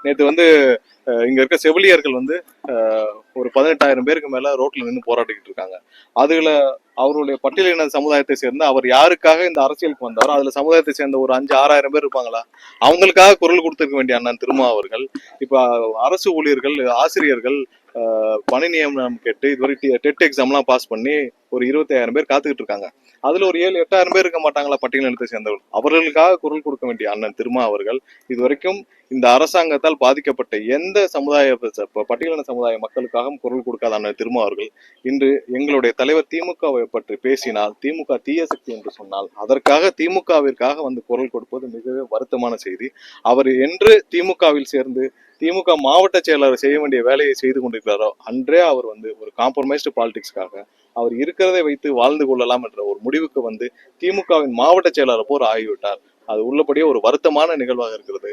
நேற்று வந்து இங்க இருக்க செவிலியர்கள் வந்து ஒரு 18,000 பேருக்கு மேல ரோட்ல நின்று போராடிக்கிட்டு இருக்காங்க. அதுல அவருடைய பட்டியலின சமுதாயத்தை சேர்ந்த அவர் யாருக்காக இந்த அரசியலுக்கு வந்தாரோ அதுல சமுதாயத்தை சேர்ந்த ஒரு 5,000-6,000 பேர் இருப்பாங்களா, அவங்களுக்காக குரல் கொடுத்திருக்க வேண்டிய அண்ணன் திருமா அவர்கள் இப்ப அரசு ஊழியர்கள், ஆசிரியர்கள் பணி நியமனம் கேட்டு இதுவரை டெட் எக்ஸாம்லாம் பாஸ் பண்ணி ஒரு 25,000 பேர் காத்துக்கிட்டு இருக்காங்க. அதுல ஒரு 7-8,000 பேர் இருக்க மாட்டாங்களா பட்டியலினத்தை சேர்ந்தவர்கள்? அவர்களுக்காக குரல் கொடுக்க வேண்டிய அண்ணன் திருமா அவர்கள் இதுவரைக்கும் இந்த அரசாங்கத்தால் பாதிக்கப்பட்ட எந்த சமுதாய பட்டியலின சமுதாய மக்களுக்காகவும் குரல் கொடுக்காத அண்ணன் திருமா அவர்கள் இன்று எங்களுடைய தலைவர் திமுகவை பற்றி பேசினால், திமுக தீய சக்தி என்று சொன்னால் அதற்காக திமுகவிற்காக வந்து குரல் கொடுப்பது மிகவே வருத்தமான செய்தி. அவர் என்று திமுகவில் சேர்ந்து திமுக மாவட்ட செயலாளர் செய்ய வேண்டிய வேலையை செய்து கொண்டிருக்கிறாரோ அன்றே அவர் வந்து ஒரு காம்ப்ரமைஸ்டு பாலிடிக்ஸ்க்காக அவர் இருக்கிறதை வைத்து வாழ்ந்து கொள்ளலாம் என்ற ஒரு முடிவுக்கு வந்து திமுகவின் மாவட்ட செயலாளர் போர் ஆகிவிட்டார். அது உள்ளபடியே ஒரு வருத்தமான நிகழ்வாக இருக்கிறது.